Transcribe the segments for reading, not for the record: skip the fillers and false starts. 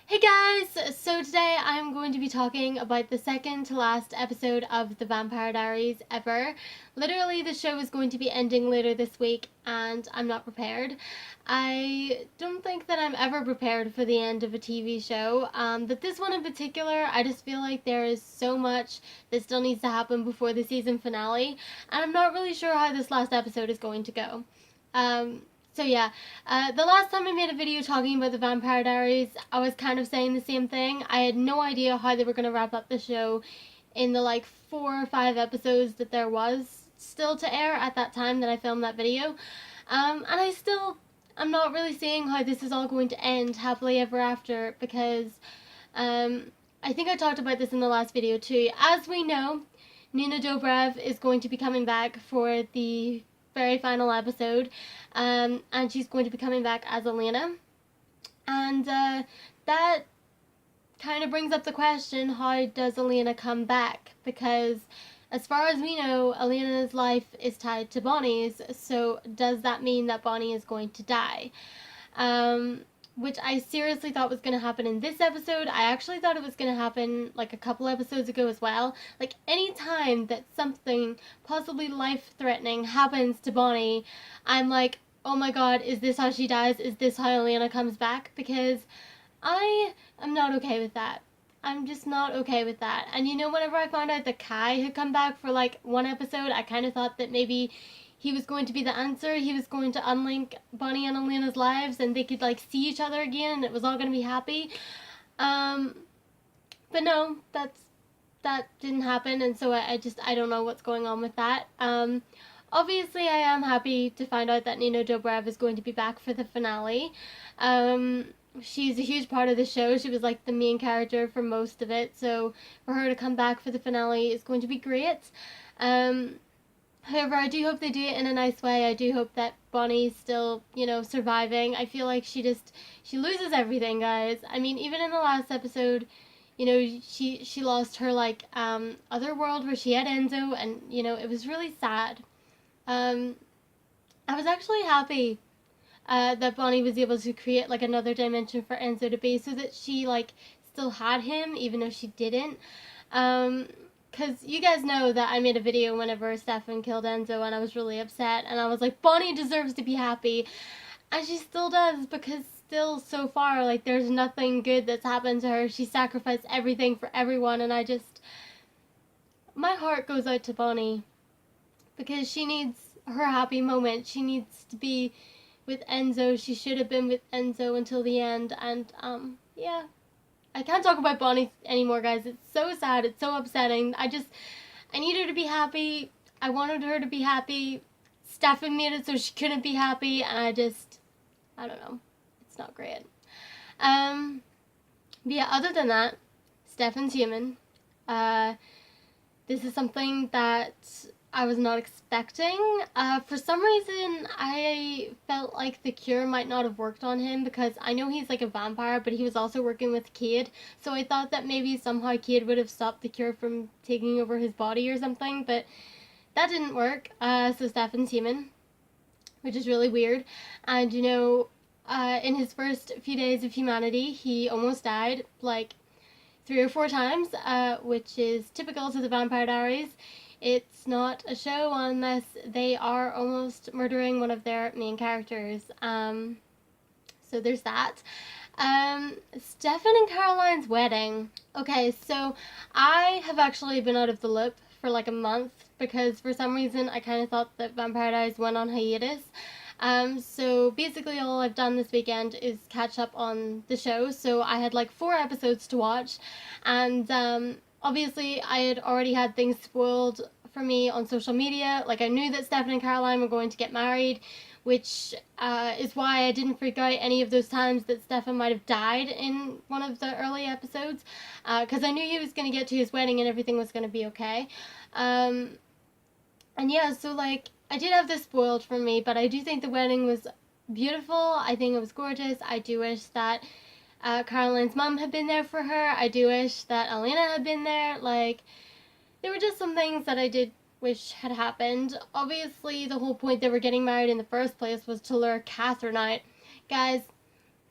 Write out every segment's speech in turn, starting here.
Hey guys! So today I'm going to be talking about the second to last episode of the Vampire Diaries ever. Literally, the show is going to be ending later this week and I'm not prepared. I don't think that I'm ever prepared for the end of a TV show, but this one in particular, I just feel like there is so much that still needs to happen before the season finale, and I'm not really sure how this last episode is going to go. Um, so yeah, the last time I made a video talking about the Vampire Diaries, I was kind of saying the same thing. I had no idea how they were going to wrap up the show in the like 4 or 5 episodes that there was still to air at that time that I filmed that video. And I'm not really seeing how this is all going to end happily ever after because I think I talked about this in the last video too. As we know, Nina Dobrev is going to be coming back for the very final episode, and she's going to be coming back as Elena. And that kind of brings up the question, how does Elena come back? Because as far as we know, Elena's life is tied to Bonnie's, so does that mean that Bonnie is going to die? Um, which I seriously thought was going to happen in this episode. I actually thought it was going to happen like a couple episodes ago as well. Like any time that something possibly life-threatening happens to Bonnie, I'm like, oh my god, is this how she dies? Is this how Elena comes back? Because I am not okay with that. I'm just not okay with that. And you know, whenever I found out that Kai had come back for like one episode, I kind of thought that maybe he was going to be the answer. He was going to unlink Bonnie and Elena's lives and they could like see each other again and it was all going to be happy. Um, but no, that didn't happen, and so I don't know what's going on with that. Obviously, I am happy to find out that Nina Dobrev is going to be back for the finale. Um, she's a huge part of the show. She was like the main character for most of it, so for her to come back for the finale is going to be great. Um, However, I do hope they do it in a nice way. I do hope that Bonnie's still, surviving. I feel like she loses everything, guys. I mean, even in the last episode, she lost her like other world where she had Enzo, and it was really sad. Um, I was actually happy that Bonnie was able to create like another dimension for Enzo to be, so that she like still had him, even though she didn't. Um, because you guys know that I made a video whenever Stefan killed Enzo, and I was really upset, and I was like, Bonnie deserves to be happy, and she still does, because still so far, like, there's nothing good that's happened to her. She sacrificed everything for everyone, and my heart goes out to Bonnie, because she needs her happy moment. She needs to be with Enzo. She should have been with Enzo until the end, and, yeah. I can't talk about Bonnie anymore, guys. It's so sad. It's so upsetting. I need her to be happy. I wanted her to be happy. Stefan made it so she couldn't be happy, and I don't know. It's not great. Um, but yeah, other than that, Stefan's human. Uh, this is something that I was not expecting. For some reason, I felt like the cure might not have worked on him, because I know he's like a vampire, but he was also working with Cade. So I thought that maybe somehow Cade would have stopped the cure from taking over his body or something, but that didn't work. So Stefan's human, which is really weird. And in his first few days of humanity, he almost died like 3 or 4 times, which is typical to the Vampire Diaries. It's not a show unless they are almost murdering one of their main characters. So there's that. Stefan and Caroline's wedding. Okay, so I have actually been out of the loop for like a month, because for some reason I kind of thought that Vampire Diaries went on hiatus. So basically all I've done this weekend is catch up on the show. So I had like 4 episodes to watch, and obviously I had already had things spoiled for me on social media. Like, I knew that Stefan and Caroline were going to get married, which is why I didn't freak out any of those times that Stefan might have died in one of the early episodes, because I knew he was going to get to his wedding and everything was going to be okay. And yeah, so like, I did have this spoiled for me, but I do think the wedding was beautiful. I think it was gorgeous. I do wish that Caroline's mom had been there for her. I do wish that Elena had been there. Like, there were just some things that I did wish had happened. Obviously, the whole point they were getting married in the first place was to lure Katherine out. Guys,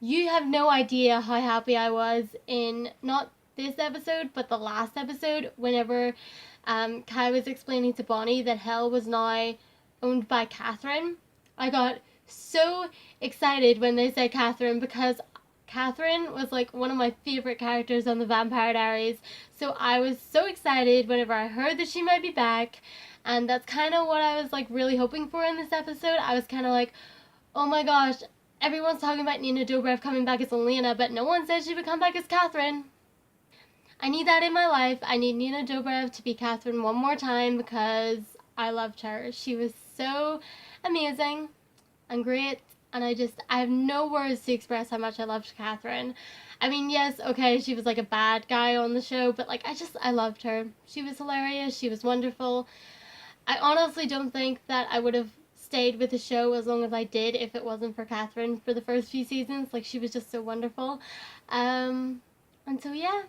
You have no idea how happy I was in not this episode, but the last episode, whenever Kai was explaining to Bonnie that Hell was now owned by Katherine. I got so excited when they said Katherine, because Katherine was like one of my favorite characters on the Vampire Diaries. So I was so excited whenever I heard that she might be back. And that's kind of what I was like really hoping for in this episode. I was kind of like, oh my gosh, everyone's talking about Nina Dobrev coming back as Elena, but no one said she would come back as Katherine. I need that in my life. I need Nina Dobrev to be Katherine one more time because I loved her. She was so amazing and great, and I have no words to express how much I loved Katherine. I mean, yes, okay, she was like a bad guy on the show, but like I loved her. She was hilarious. She was wonderful. I honestly don't think that I would have stayed with the show as long as I did if it wasn't for Katherine for the first few seasons. Like, she was just so wonderful. And so yeah,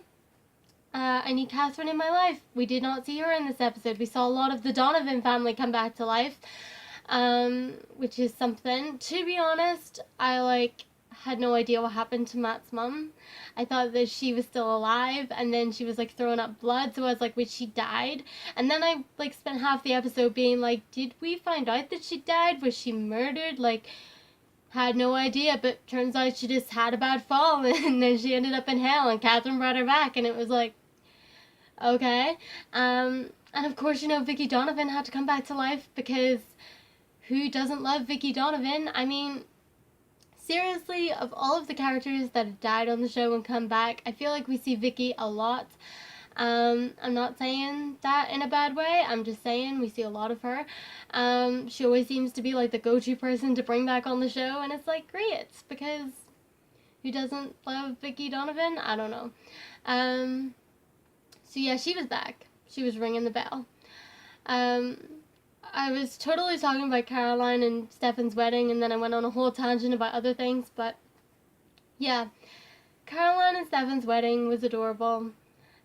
I need Katherine in my life. We did not see her in this episode. We saw a lot of the Donovan family come back to life, which is something. To be honest, I had no idea what happened to Matt's mum. I thought that she was still alive, and then she was like throwing up blood, so I was like, wait, she died? And then I like spent half the episode being like, did we find out that she died? Was she murdered? Like, had no idea, but turns out she just had a bad fall, and then she ended up in hell, and Katherine brought her back, and it was like, okay. And of course, Vicky Donovan had to come back to life, because who doesn't love Vicky Donovan? I mean, seriously, of all of the characters that have died on the show and come back, I feel like we see Vicky a lot. I'm not saying that in a bad way. I'm just saying we see a lot of her. She always seems to be like the go-to person to bring back on the show, and it's like great, because who doesn't love Vicky Donovan? I don't know. So yeah, she was back. She was ringing the bell. I was totally talking about Caroline and Stefan's wedding, and then I went on a whole tangent about other things, but yeah, Caroline and Stefan's wedding was adorable.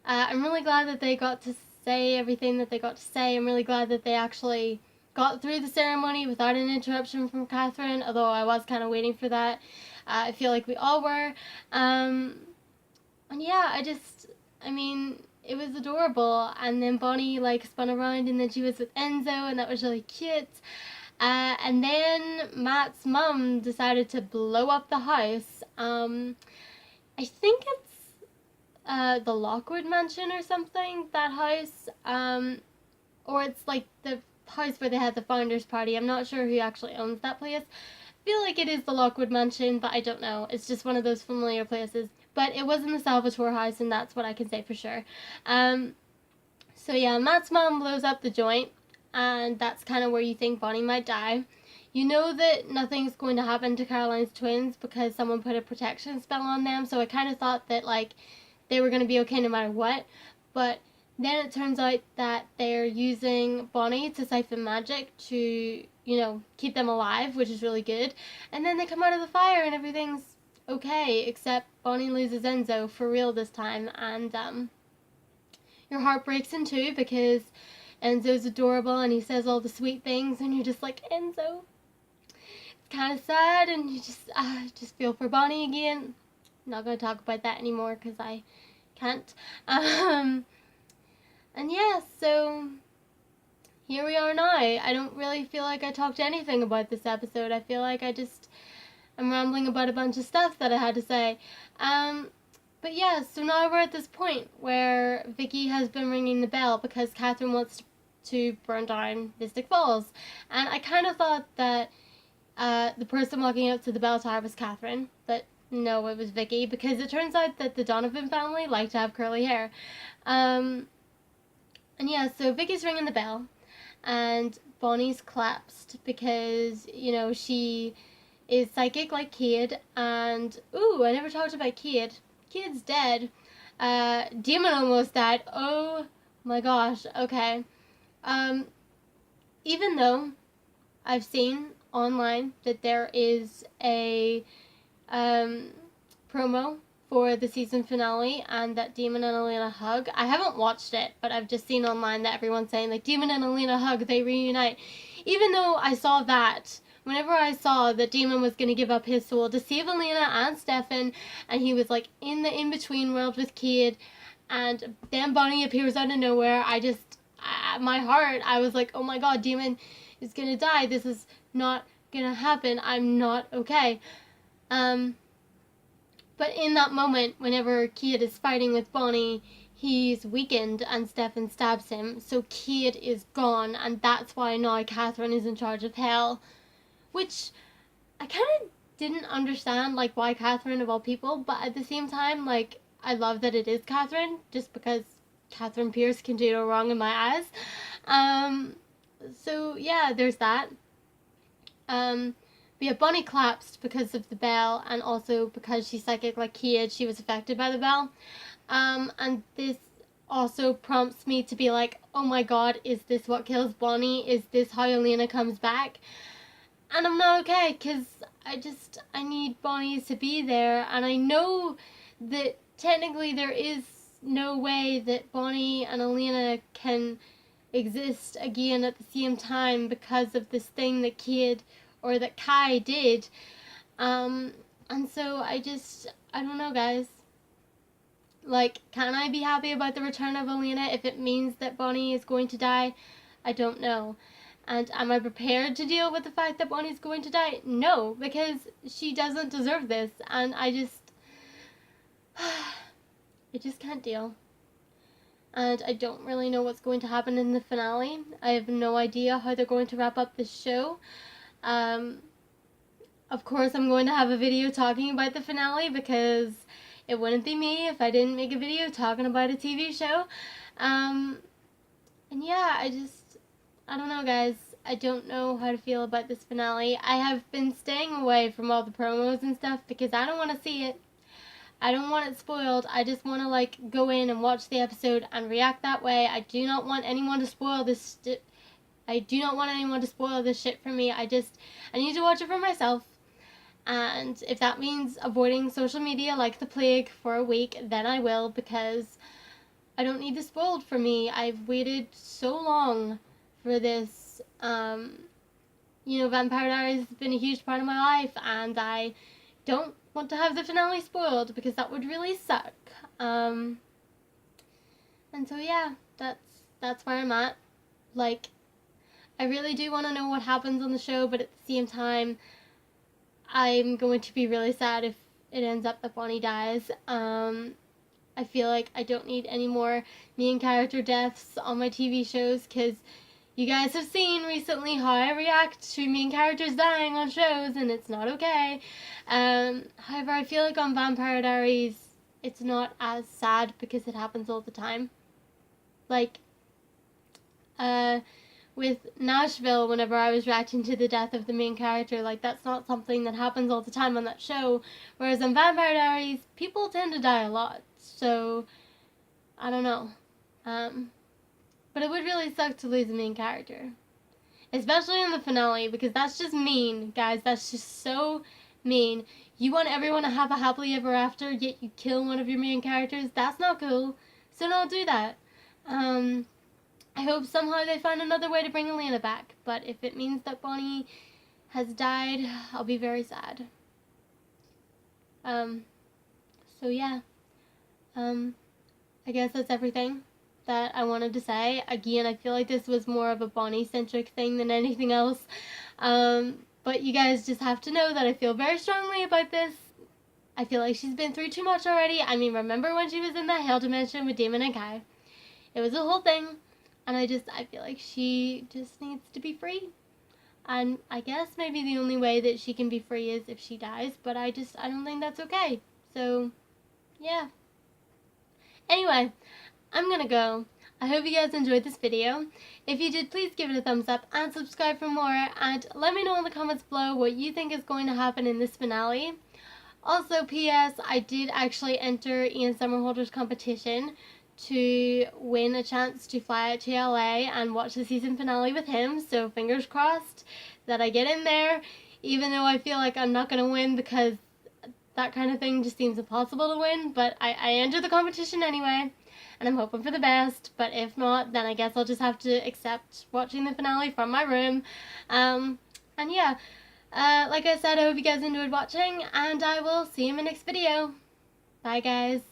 I'm really glad that they got to say everything that they got to say. I'm really glad that they actually got through the ceremony without an interruption from Katherine, although I was kind of waiting for that. I feel like we all were. And yeah, it was adorable. And then Bonnie spun around, and then she was with Enzo, and that was really cute. And then Matt's mum decided to blow up the house. I think it's the Lockwood Mansion or something, that house. Or it's like the house where they had the founders party. I'm not sure who actually owns that place. I feel like it is the Lockwood Mansion, but I don't know. It's just one of those familiar places. But it was in the Salvatore house, and that's what I can say for sure. So yeah, Matt's mom blows up the joint, and that's kind of where you think Bonnie might die. You know that nothing's going to happen to Caroline's twins because someone put a protection spell on them, so I kind of thought that they were going to be okay no matter what. But then it turns out that they're using Bonnie to siphon magic to, keep them alive, which is really good. And then they come out of the fire and everything's okay, except Bonnie loses Enzo for real this time, and your heart breaks in two because Enzo's adorable and he says all the sweet things, and you're just like, Enzo. It's kind of sad, and you just feel for Bonnie again. I'm not going to talk about that anymore because I can't. And yeah, so here we are now. I don't really feel like I talked anything about this episode. I feel like I'm rambling about a bunch of stuff that I had to say. But yeah, so now we're at this point where Vicky has been ringing the bell because Katherine wants to burn down Mystic Falls. And I kind of thought that the person walking up to the bell tower was Katherine, but no, it was Vicky, because it turns out that the Donovan family like to have curly hair. And yeah, so Vicky's ringing the bell, and Bonnie's collapsed because, she is psychic like Cade, and ooh, I never talked about Cade. Cade's dead. Demon almost died. Oh my gosh. Okay. Even though I've seen online that there is a promo for the season finale and that Demon and Elena hug. I haven't watched it, but I've just seen online that everyone's saying Demon and Elena hug, they reunite. Even though I saw that, whenever I saw that Damon was going to give up his soul to save Elena and Stefan, and he was like in the in-between world with Cade, and then Bonnie appears out of nowhere, my heart, I was like, oh my god, Damon is going to die. This is not going to happen. I'm not okay. But in that moment, whenever Cade is fighting with Bonnie, he's weakened and Stefan stabs him. So Cade is gone, and that's why now Katherine is in charge of Hell. Which I kind of didn't understand, like, why Katherine of all people, but at the same time, like, I love that it is Katherine, just because Katherine Pierce can do no wrong in my eyes. So yeah, there's that. But yeah, Bonnie collapsed because of the bell, and also because she's psychic like Cade, she was affected by the bell. And this also prompts me to be like, oh my god, is this what kills Bonnie? Is this how Elena comes back? And I'm not okay, because I need Bonnie to be there, and I know that technically there is no way that Bonnie and Elena can exist again at the same time because of this thing that Cade or that Kai did. And so I don't know, guys. Like, can I be happy about the return of Elena if it means that Bonnie is going to die? I don't know. And am I prepared to deal with the fact that Bonnie's going to die? No, because she doesn't deserve this, and I just can't deal. And I don't really know what's going to happen in the finale. I have no idea how they're going to wrap up this show. Of course, I'm going to have a video talking about the finale, because it wouldn't be me if I didn't make a video talking about a TV show. And yeah, I don't know, guys. I don't know how to feel about this finale. I have been staying away from all the promos and stuff because I don't want to see it. I don't want it spoiled. I just want to, like, go in and watch the episode and react that way. I do not want anyone to spoil this. I do not want anyone to spoil this shit for me. I need to watch it for myself. And if that means avoiding social media like the plague for a week, then I will, because I don't need this spoiled for me. I've waited so long for this. Vampire Diaries has been a huge part of my life, and I don't want to have the finale spoiled because that would really suck. And so yeah, that's where I'm at. Like, I really do want to know what happens on the show, but at the same time, I'm going to be really sad if it ends up that Bonnie dies. I feel like I don't need any more main character deaths on my TV shows, because you guys have seen recently how I react to main characters dying on shows, and it's not okay. However, I feel like on Vampire Diaries, it's not as sad because it happens all the time. Like, with Nashville, whenever I was reacting to the death of the main character, like, that's not something that happens all the time on that show. Whereas on Vampire Diaries, people tend to die a lot. So, I don't know. But it would really suck to lose a main character. Especially in the finale, because that's just mean, guys. That's just so mean. You want everyone to have a happily ever after, yet you kill one of your main characters? That's not cool. So don't do that. I hope somehow they find another way to bring Elena back. But if it means that Bonnie has died, I'll be very sad. So yeah. I guess that's everything that I wanted to say. Again, I feel like this was more of a Bonnie-centric thing than anything else. But you guys just have to know that I feel very strongly about this. I feel like she's been through too much already. I mean, remember when she was in that hell dimension with Damon and Kai? It was a whole thing. And I feel like she just needs to be free. And I guess maybe the only way that she can be free is if she dies. But I don't think that's okay. So, yeah. Anyway, I'm gonna go. I hope you guys enjoyed this video. If you did, please give it a thumbs up and subscribe for more, and let me know in the comments below what you think is going to happen in this finale. Also, P.S. I did actually enter Ian Somerhalder's competition to win a chance to fly out to LA and watch the season finale with him, so fingers crossed that I get in there, even though I feel like I'm not gonna win because that kind of thing just seems impossible to win, but I entered the competition anyway, and I'm hoping for the best. But if not, then I guess I'll just have to accept watching the finale from my room. And yeah, Like I said, I hope you guys enjoyed watching, and I will see you in my next video. Bye, guys.